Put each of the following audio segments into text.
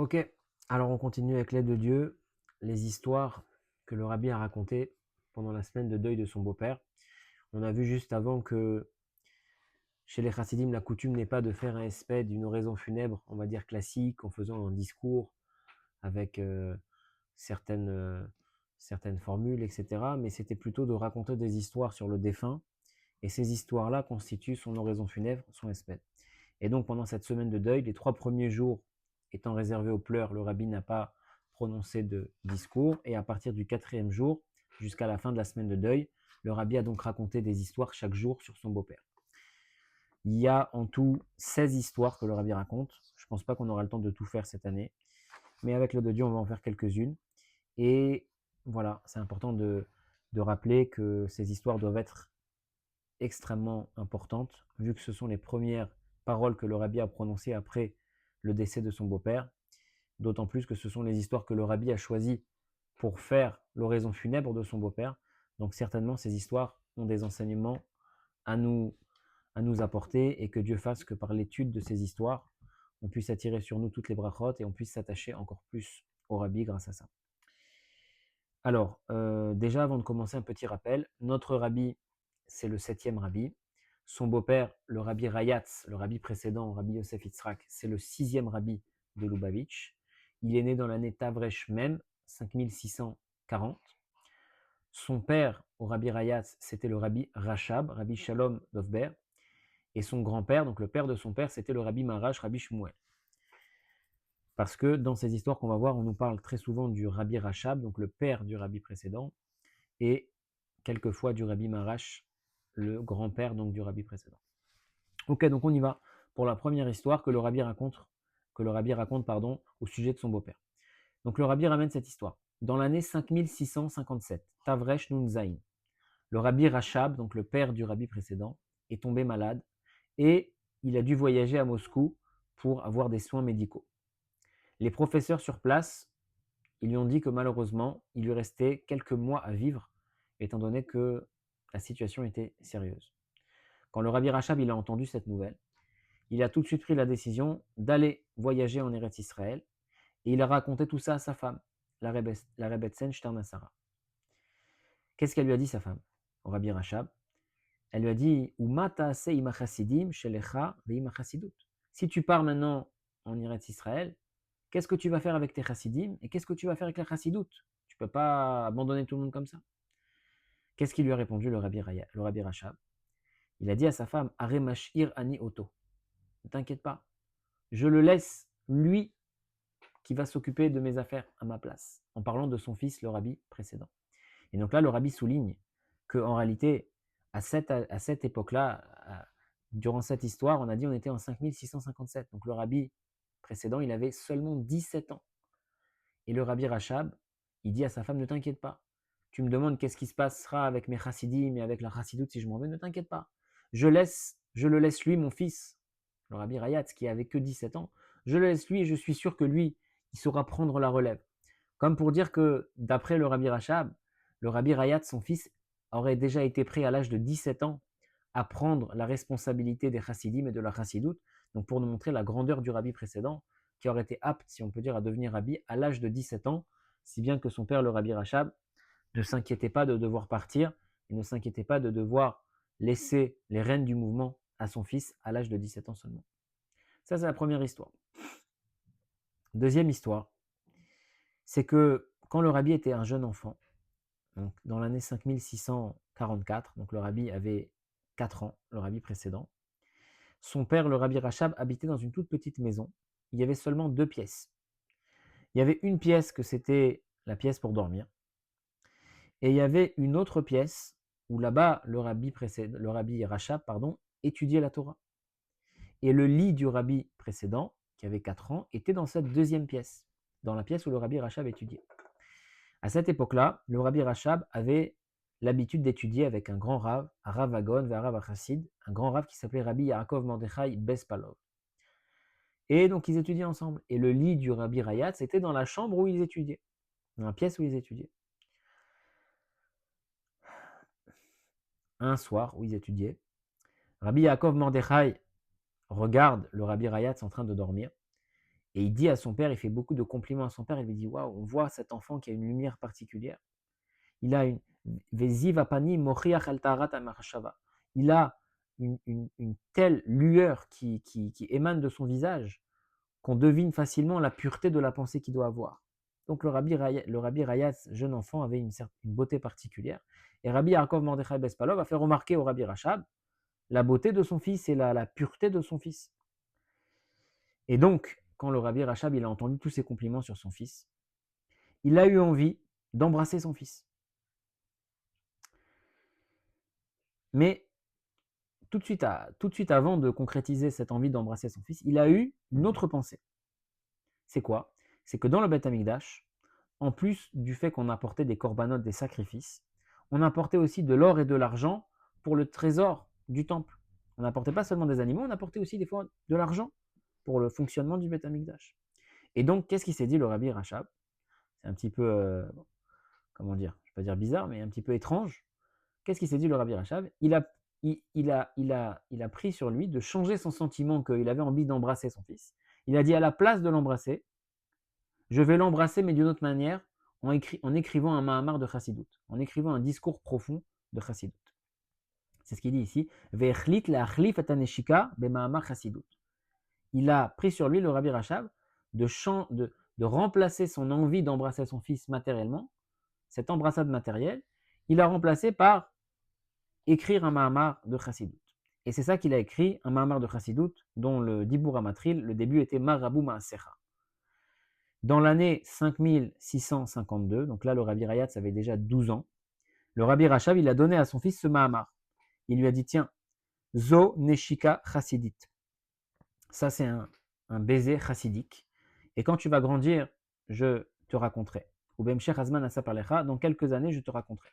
Ok, alors on continue avec l'aide de Dieu, les histoires que le rabbi a racontées pendant la semaine de deuil de son beau-père. On a vu juste avant que chez les chassidim, la coutume n'est pas de faire un espèce d'une oraison funèbre, on va dire classique, en faisant un discours avec certaines, euh, certaines formules, etc. Mais c'était plutôt de raconter des histoires sur le défunt, et ces histoires-là constituent son oraison funèbre, son espèce. Et donc pendant cette semaine de deuil, les 3 premiers jours étant réservés aux pleurs, le rabbi n'a pas prononcé de discours. Et à partir du 4e jour, jusqu'à la fin de la semaine de deuil, le rabbi a donc raconté des histoires chaque jour sur son beau-père. Il y a en tout 16 histoires que le rabbi raconte. Je ne pense pas qu'on aura le temps de tout faire cette année. Mais avec l'aide de Dieu, on va en faire quelques-unes. Et voilà, c'est important de rappeler que ces histoires doivent être extrêmement importantes, vu que ce sont les premières paroles que le rabbi a prononcées après le décès de son beau-père, d'autant plus que ce sont les histoires que le rabbi a choisies pour faire l'oraison funèbre de son beau-père. Donc certainement, ces histoires ont des enseignements à nous, à nous apporter, et que Dieu fasse que par l'étude de ces histoires, on puisse attirer sur nous toutes les brachot et on puisse s'attacher encore plus au rabbi grâce à ça. Alors, déjà avant de commencer, un petit rappel. Notre rabbi, c'est le 7e rabbi. Son beau-père, le rabbi Rayatz, le rabbi précédent, rabbi Yosef Yitzhak, c'est le 6e rabbi de Lubavitch. Il est né dans l'année Tavresh Mem, 5640. Son père, au rabbi Rayatz, c'était le rabbi Rachab, rabbi Shalom Dovber. Et son grand-père, donc le père de son père, c'était le rabbi Marash, rabbi Shmuel. Parce que dans ces histoires qu'on va voir, on nous parle très souvent du rabbi Rachab, donc le père du rabbi précédent, et quelquefois du rabbi Marash, le grand-père donc du rabbi précédent. Ok, donc on y va pour la première histoire que le rabbi raconte au sujet de son beau-père. Donc le rabbi ramène cette histoire. Dans l'année 5657, Tavresh Nun Zain, le rabbi Rachab, donc le père du rabbi précédent, est tombé malade et il a dû voyager à Moscou pour avoir des soins médicaux. Les professeurs sur place, ils lui ont dit que malheureusement, il lui restait quelques mois à vivre, étant donné que la situation était sérieuse. Quand le rabbi Rachab il a entendu cette nouvelle, il a tout de suite pris la décision d'aller voyager en Eretz Israël, et il a raconté tout ça à sa femme, la Rebbetzin Sternasara. Qu'est-ce qu'elle lui a dit, sa femme, au rabbi Rachab? Elle lui a dit, si tu pars maintenant en Eretz Israël, qu'est-ce que tu vas faire avec tes chassidim et qu'est-ce que tu vas faire avec la chassidoute? Tu ne peux pas abandonner tout le monde comme ça. Qu'est-ce qu'il lui a répondu, le rabbi Rachab? Il a dit à sa femme, Aremashir ani oto. Ne t'inquiète pas, je le laisse, lui, qui va s'occuper de mes affaires à ma place, en parlant de son fils, le rabbi précédent. Et donc là, le rabbi souligne qu'en réalité, à cette époque-là, durant cette histoire, on a dit on était en 5657. Donc le rabbi précédent, il avait seulement 17 ans. Et le rabbi Rachab, il dit à sa femme, ne t'inquiète pas. Tu me demandes qu'est-ce qui se passera avec mes chassidim et avec la chassidoute si je m'en vais, ne t'inquiète pas. Je le laisse lui, mon fils, le rabbi Rayatz, qui avait que 17 ans, je le laisse lui et je suis sûr que lui, il saura prendre la relève. Comme pour dire que, d'après le rabbi Rachab, le rabbi Rayatz, son fils, aurait déjà été prêt à l'âge de 17 ans à prendre la responsabilité des chassidim et de la chassidoute, donc pour nous montrer la grandeur du rabbi précédent, qui aurait été apte, si on peut dire, à devenir rabbi à l'âge de 17 ans, si bien que son père, le rabbi Rachab, ne s'inquiétait pas de devoir partir et ne s'inquiétait pas de devoir laisser les rênes du mouvement à son fils à l'âge de 17 ans seulement. Ça, c'est la première histoire. Deuxième histoire, c'est que quand le rabbi était un jeune enfant, donc dans l'année 5644, donc le rabbi avait 4 ans, le rabbi précédent, son père, le rabbi Rachab, habitait dans une toute petite maison. Il y avait seulement 2 pièces. Il y avait une pièce que c'était la pièce pour dormir, et il y avait une autre pièce où là-bas le rabbi Rachab étudiait la Torah. Et le lit du rabbi précédent, qui avait 4 ans, était dans cette deuxième pièce, dans la pièce où le rabbi Rachab étudiait. À cette époque-là, le rabbi Rachab avait l'habitude d'étudier avec un grand rav, un rav Agon et un rav Chassid, un grand rav qui s'appelait Rabbi Yaakov Mordechai Bespalov. Et donc ils étudiaient ensemble. Et le lit du rabbi Rayat, c'était dans la chambre où ils étudiaient, dans la pièce où ils étudiaient. Un soir où ils étudiaient, Rabbi Yaakov Mordechai regarde le rabbi Rayat en train de dormir, Et il dit à son père, il fait beaucoup de compliments à son père, il lui dit, waouh, on voit cet enfant qui a une lumière particulière. Il a une Vezivapani Moriach al Taharat Amachashava. Il a une telle lueur qui émane de son visage qu'on devine facilement la pureté de la pensée qu'il doit avoir. Donc le Rabbi Rayatz, jeune enfant, avait une beauté particulière. Et Rabbi Yaakov Mordechai Bespalov a fait remarquer au Rabbi Rachab la beauté de son fils et la pureté de son fils. Et donc, quand le Rabbi Rachab il a entendu tous ces compliments sur son fils, il a eu envie d'embrasser son fils. Mais tout de suite avant de concrétiser cette envie d'embrasser son fils, il a eu une autre pensée. C'est quoi? C'est que dans le Beth Amikdash, en plus du fait qu'on apportait des corbanotes, des sacrifices, on apportait aussi de l'or et de l'argent pour le trésor du temple. On n'apportait pas seulement des animaux, on apportait aussi des fois de l'argent pour le fonctionnement du Beth Amikdash. Et donc, qu'est-ce qu'il s'est dit le Rabbi Rachab? C'est un petit peu, comment dire, je ne vais pas dire bizarre, mais un petit peu étrange. Qu'est-ce qu'il s'est dit le Rabbi Rachab? Il a pris sur lui de changer son sentiment qu'il avait envie d'embrasser son fils. Il a dit à la place de l'embrasser, je vais l'embrasser, mais d'une autre manière, en écrivant un Mahamar de Chassidut, en écrivant un discours profond de Chassidut. C'est ce qu'il dit ici. Il a pris sur lui, le Rabbi Rachab, de remplacer son envie d'embrasser son fils matériellement, cette embrassade matérielle, il l'a remplacé par écrire un Mahamar de Chassidut. Et c'est ça qu'il a écrit, un Mahamar de Chassidut, dont le Dibur Amatril, le début était Marabu Maasecha. Dans l'année 5652, donc là le Rabbi Rayatz avait déjà 12 ans, le Rabbi Rachab, il a donné à son fils ce Mahamar. Il lui a dit, tiens, Zo Neshika Chassidit. Ça c'est un baiser chassidique. Et quand tu vas grandir, je te raconterai. Ou Bemshech Azman Asapalecha, dans quelques années, je te raconterai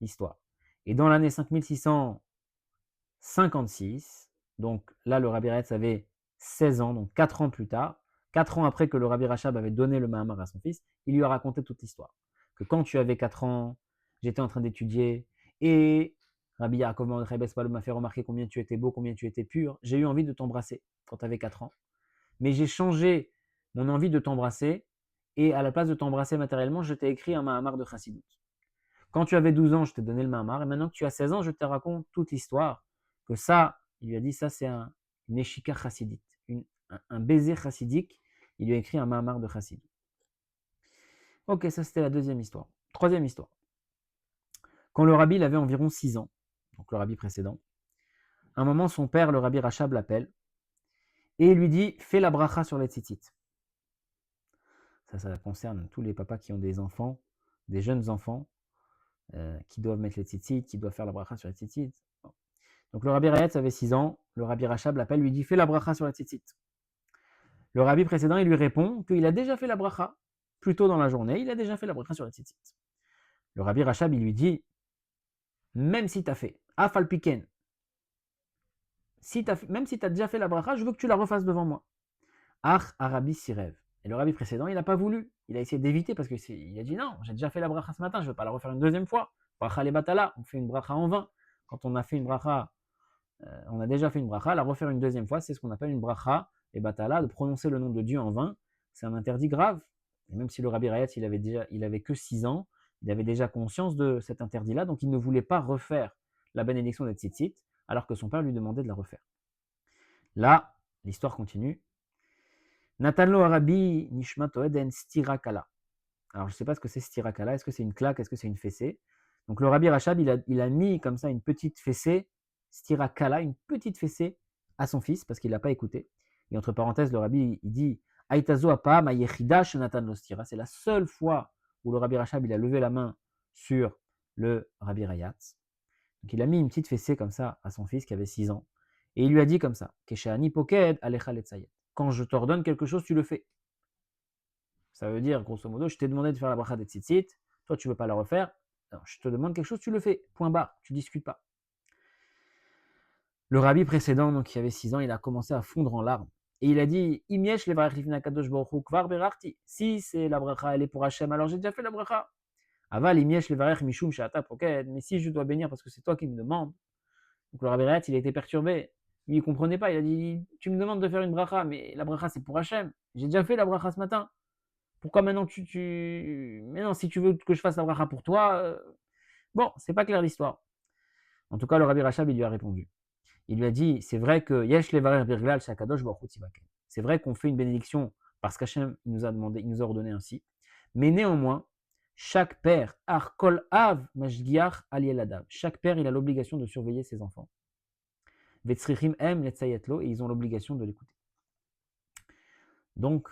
l'histoire. Et dans l'année 5656, donc là le Rabbi Rayatz avait 16 ans, donc 4 ans plus tard, 4 ans après que le Rabbi Rachab avait donné le Mahamar à son fils, il lui a raconté toute l'histoire. Que quand tu avais 4 ans, j'étais en train d'étudier, et Rabbi Yaakov Mordechai Bespalov m'a fait remarquer combien tu étais beau, combien tu étais pur. J'ai eu envie de t'embrasser quand tu avais 4 ans. Mais j'ai changé mon envie de t'embrasser, et à la place de t'embrasser matériellement, je t'ai écrit un Mahamar de Chassidut. Quand tu avais 12 ans, je t'ai donné le Mahamar, et maintenant que tu as 16 ans, je te raconte toute l'histoire. Que ça, il lui a dit, ça c'est une échika chassidite, un baiser chassidique. Il lui a écrit un Mahamar de Chassidut. Ok, ça c'était la deuxième histoire. Troisième histoire. Quand le rabbi il avait environ 6 ans, donc le rabbi précédent, à un moment son père, le rabbi Rachab, l'appelle et il lui dit, fais la bracha sur les tzitzit. Ça concerne tous les papas qui ont des enfants, des jeunes enfants, qui doivent mettre les tzitzit, qui doivent faire la bracha sur les tzitzit. Bon. Donc le rabbi Rayatz avait 6 ans, le rabbi Rachab l'appelle, lui dit, fais la bracha sur les tzitzit. Le rabbi précédent, il lui répond qu'il a déjà fait la bracha, plus tôt dans la journée, il a déjà fait la bracha sur les tzitzit. Le rabbi Rachab, il lui dit, même si tu as fait, afalpiken, même si tu as déjà fait la bracha, je veux que tu la refasses devant moi. Ach Arabi Sirev. Et le rabbi précédent, il n'a pas voulu. Il a essayé d'éviter parce qu'il a dit non, j'ai déjà fait la bracha ce matin, je ne veux pas la refaire une deuxième fois. Bracha les batala, on fait une bracha en vain. Quand on a fait une bracha, on a déjà fait une bracha, la refaire une deuxième fois, c'est ce qu'on appelle une bracha et batala, de prononcer le nom de Dieu en vain. C'est un interdit grave. Et même si le rabbi Rayatz, il avait que 6 ans, il avait déjà conscience de cet interdit-là, donc il ne voulait pas refaire la bénédiction des tzitzit, alors que son père lui demandait de la refaire. Là, l'histoire continue. Natanlo Arabi Nishmat Oeden Stirakala. Alors, je ne sais pas ce que c'est Stirakala. Est-ce que c'est une claque? Est-ce que c'est une fessée? Donc, le Rabbi Rachab, il a mis comme ça une petite fessée, Stirakala, une petite fessée à son fils parce qu'il n'a pas écouté. Et entre parenthèses, le Rabbi, il dit Aitazo apa ma yechida shenatan lo stira. C'est la seule fois où le Rabbi Rachab, il a levé la main sur le Rabbi Rayatz. Donc, il a mis une petite fessée comme ça à son fils qui avait 6 ans. Et il lui a dit comme ça Keshani poked alecha letzayet. Quand je t'ordonne quelque chose, tu le fais. Ça veut dire, grosso modo, je t'ai demandé de faire la bracha des tzitzit, toi tu ne veux pas la refaire, alors, je te demande quelque chose, tu le fais. Point barre, tu ne discutes pas. Le rabbi précédent, donc qui avait 6 ans, il a commencé à fondre en larmes. Et il a dit, Imyesh levarech lifnei kadosh baruch hu kvar berarti. Si c'est la bracha, elle est pour Hachem, alors j'ai déjà fait la bracha. Aval imyesh levarech mishum she'ata poked. Mais si je dois bénir parce que c'est toi qui me demandes. Donc le rabbi Rayatz, il a été perturbé. Lui, il ne comprenait pas. Il a dit, tu me demandes de faire une bracha, mais la bracha, c'est pour Hachem. J'ai déjà fait la bracha ce matin. Pourquoi maintenant Mais non, si tu veux que je fasse la bracha pour toi, bon, c'est pas clair l'histoire. En tout cas, le Rabbi Rachab, il lui a répondu. Il lui a dit, c'est vrai que Yesh Levarer Birglal Shakadosh Baruch Hu Tzivaken. C'est vrai qu'on fait une bénédiction parce qu'Hachem nous a demandé, il nous a ordonné ainsi. Mais néanmoins, chaque père, Ar Kol Av Mashgiach Aliel Adav. Chaque père, il a l'obligation de surveiller ses enfants. Vetzrichim Em Letzayetlo, et ils ont l'obligation de l'écouter. Donc,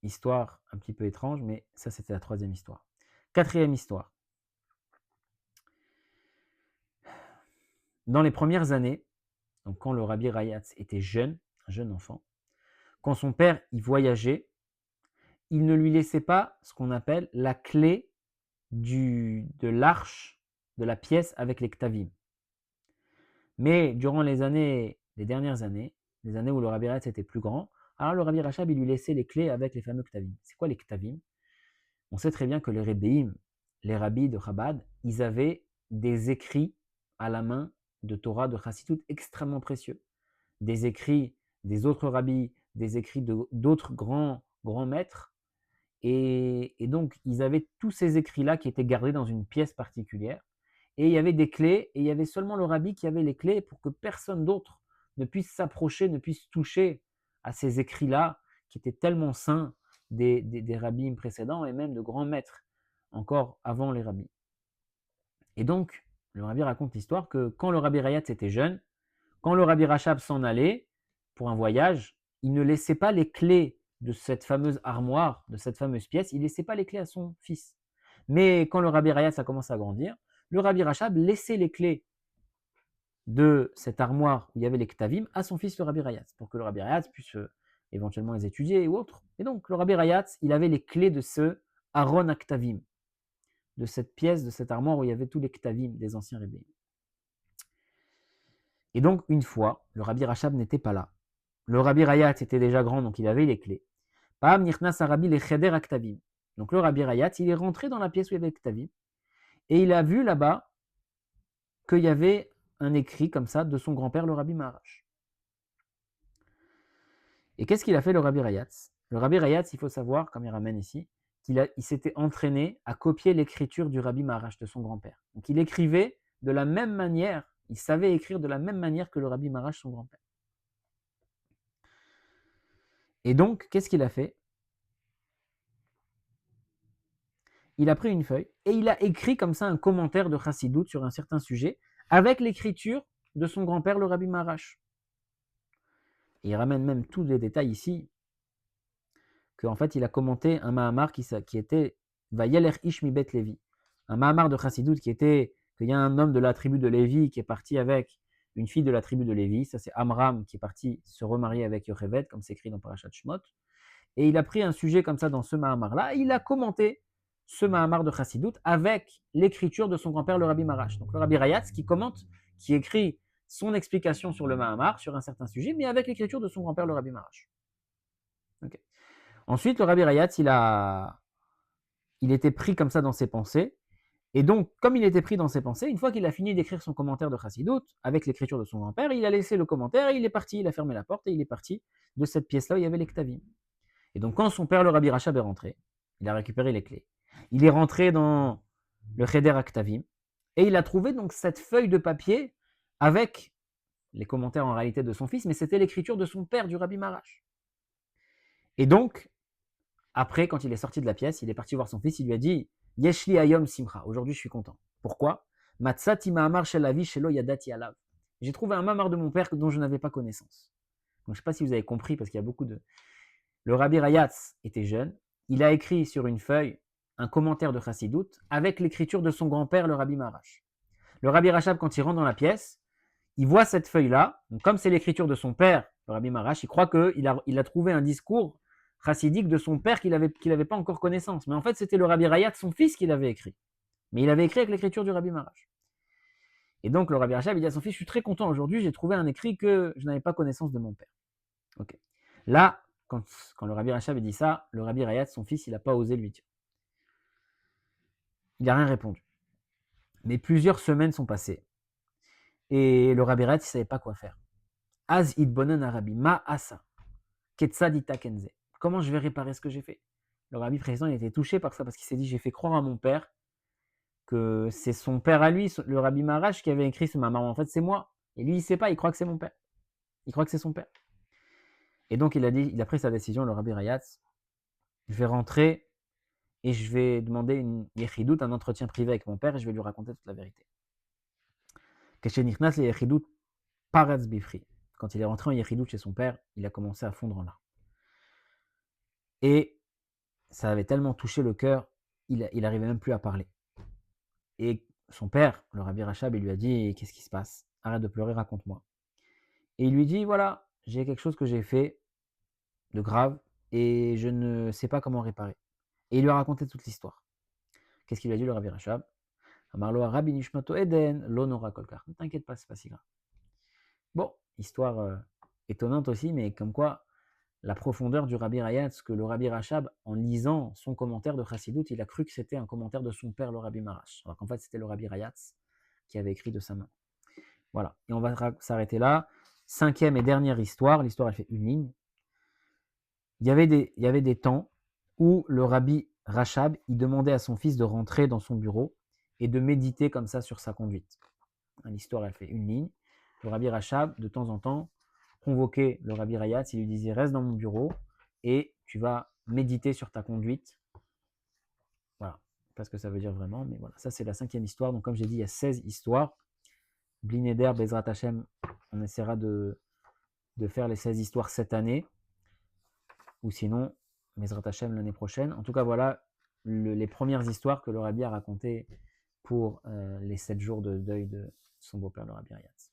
histoire un petit peu étrange, mais ça, c'était la troisième histoire. Quatrième histoire. Dans les premières années, donc quand le Rabbi Rayatz était jeune, un jeune enfant, quand son père y voyageait, il ne lui laissait pas ce qu'on appelle la clé de l'arche de la pièce avec les ktavim. Mais durant les dernières années, les années où le Rabbi Rayatz était plus grand, alors le Rabbi Rachab, il lui laissait les clés avec les fameux ktavim. C'est quoi les ktavim? On sait très bien que les Rebbeim, les rabbis de Chabad, ils avaient des écrits à la main de Torah, de Chassidut extrêmement précieux. Des écrits des autres rabbis, des écrits d'autres grands maîtres. Et donc, ils avaient tous ces écrits-là qui étaient gardés dans une pièce particulière. Et il y avait des clés, et il y avait seulement le rabbi qui avait les clés pour que personne d'autre ne puisse s'approcher, ne puisse toucher à ces écrits-là, qui étaient tellement saints des rabbis précédents, et même de grands maîtres, encore avant les rabbis. Et donc, le rabbi raconte l'histoire que quand le rabbi Rayatz était jeune, quand le rabbi Rachab s'en allait pour un voyage, il ne laissait pas les clés de cette fameuse armoire, de cette fameuse pièce, il ne laissait pas les clés à son fils. Mais quand le rabbi Rayatz a commencé à grandir, le rabbi Rachab laissait les clés de cette armoire où il y avait les ktavim à son fils le rabbi Rayatz, pour que le rabbi Rayatz puisse éventuellement les étudier ou autre. Et donc le rabbi Rayatz, il avait les clés de ce Aron à ktavim, de cette pièce, de cette armoire où il y avait tous les ktavim des anciens rebbeim. Et donc, une fois, le Rabbi Rachab n'était pas là. Le Rabbi Rayatz était déjà grand, donc il avait les clés. Pam nichnas Rabbi le cheder aktavim. Donc le Rabbi Rayatz, il est rentré dans la pièce où il y avait les ktavim, et il a vu là-bas qu'il y avait un écrit comme ça de son grand-père, le Rabbi Maharash. Et qu'est-ce qu'il a fait le Rabbi Rayatz? Le Rabbi Rayatz, il faut savoir, comme il ramène ici, il s'était entraîné à copier l'écriture du Rabbi Maharash, de son grand-père. Donc il écrivait de la même manière, il savait écrire de la même manière que le Rabbi Maharash, son grand-père. Et donc, qu'est-ce qu'il a fait? Il a pris une feuille et il a écrit comme ça un commentaire de Chassidut sur un certain sujet avec l'écriture de son grand-père, le Rabbi Maharash. Et il ramène même tous les détails ici, qu'en fait, il a commenté un Mahamar qui était Vayeler Ish mi Bet Levi. Un Mahamar de Chassidut qui était qu'il y a un homme de la tribu de Lévi qui est parti avec une fille de la tribu de Lévi. Ça, c'est Amram qui est parti se remarier avec Yocheved, comme c'est écrit dans Parashat Shmot. Et il a pris un sujet comme ça dans ce Mahamar-là, et il a commenté ce Mahamar de Chassidut avec l'écriture de son grand-père, le Rabbi Maharash. Donc le Rabbi Rayatz qui commente, qui écrit son explication sur le Mahamar, sur un certain sujet, mais avec l'écriture de son grand-père, le Rabbi Maharash. Okay. Ensuite, le Rabbi Rayatz, il était pris comme ça dans ses pensées, et donc, comme il était pris dans ses pensées, une fois qu'il a fini d'écrire son commentaire de Chassidut, avec l'écriture de son grand-père, il a laissé le commentaire, et il est parti, il a fermé la porte, et il est parti de cette pièce-là où il y avait les ktavim. Et donc, quand son père, le Rabbi Rachab, est rentré, il a récupéré les clés. Il est rentré dans le Cheder Aktavim et il a trouvé donc cette feuille de papier avec les commentaires en réalité de son fils, mais c'était l'écriture de son père, du Rabbi Maharash. Et donc, après, quand il est sorti de la pièce, il est parti voir son fils, il lui a dit « Yeshli ayom simcha » aujourd'hui je suis content. Pourquoi ? Matsati ma'amar shelavi shelo yadati alav. J'ai trouvé un mamar de mon père dont je n'avais pas connaissance. Donc, je ne sais pas si vous avez compris, parce qu'il y a beaucoup de... Le Rabbi Rayatz était jeune, il a écrit sur une feuille un commentaire de Chassidut avec l'écriture de son grand-père, le Rabbi Maharash. Le Rabbi Rachab, quand il rentre dans la pièce, il voit cette feuille-là, donc comme c'est l'écriture de son père, le Rabbi Maharash, il croit qu'il a trouvé un discours chassidique de son père qu'il n'avait pas encore connaissance. Mais en fait, c'était le Rabbi Rayatz, son fils, qui l'avait écrit. Mais il avait écrit avec l'écriture du Rabbi Maharash. Et donc, le Rabbi Rachab, il dit à son fils, je suis très content aujourd'hui, j'ai trouvé un écrit que je n'avais pas connaissance de mon père. Okay. Là, quand le Rabbi Rachab dit ça, le Rabbi Rayatz, son fils, il n'a pas osé lui dire. Il n'a rien répondu. Mais plusieurs semaines sont passées. Et le Rabbi Rayatz, il ne savait pas quoi faire. Az idbonen Arabi, ma asa, ketsadita kenze. Comment je vais réparer ce que j'ai fait? Le rabbi précédent, il était touché par ça parce qu'il s'est dit: «J'ai fait croire à mon père que c'est son père à lui, le rabbi Maharash, qui avait écrit ce mamar. En fait, c'est moi. Et lui, il sait pas, il croit que c'est mon père. Il croit que c'est son père». Et donc, il a pris sa décision, le rabbi Rayatz: «Je vais rentrer et je vais demander une yechidout, un entretien privé avec mon père et je vais lui raconter toute la vérité». Keshe yechidout paratz bifri. Quand il est rentré en yechidout chez son père, il a commencé à fondre en larmes. Et ça avait tellement touché le cœur, il arrivait même plus à parler. Et son père, le rabbi Rachab, il lui a dit: «Qu'est-ce qui se passe? Arrête de pleurer, raconte-moi». Et il lui dit: «Voilà, j'ai quelque chose que j'ai fait de grave et je ne sais pas comment réparer». Et il lui a raconté toute l'histoire. Qu'est-ce qu'il lui a dit, le rabbi Rachab? Amarlo Rabbi Nishmato Eden, l'honora kolkar. Ne t'inquiète pas, c'est pas si grave. Bon, histoire étonnante aussi, mais comme quoi la profondeur du rabbi Rayatz, que le rabbi Rachab, en lisant son commentaire de Chassidut, il a cru que c'était un commentaire de son père, le rabbi Marash, alors qu'en fait c'était le rabbi Rayatz qui avait écrit de sa main. Voilà, et on va s'arrêter là. 5e et dernière histoire, l'histoire elle fait une ligne. Il y avait des temps où le rabbi Rachab, il demandait à son fils de rentrer dans son bureau et de méditer comme ça sur sa conduite. L'histoire, elle fait une ligne. Le rabbi Rachab, de temps en temps, convoquait le rabbi Rayatz, il lui disait: «Reste dans mon bureau et tu vas méditer sur ta conduite». Voilà, pas ce que ça veut dire vraiment, mais voilà, ça c'est la 5e histoire. Donc comme j'ai dit, il y a 16 histoires. Blineder, Bezrat Hashem, on essaiera de faire les 16 histoires cette année, ou sinon, Bezrat Hashem l'année prochaine. En tout cas, voilà les premières histoires que le rabbi a racontées pour les 7 jours de deuil de son beau-père, le rabbi Rayatz.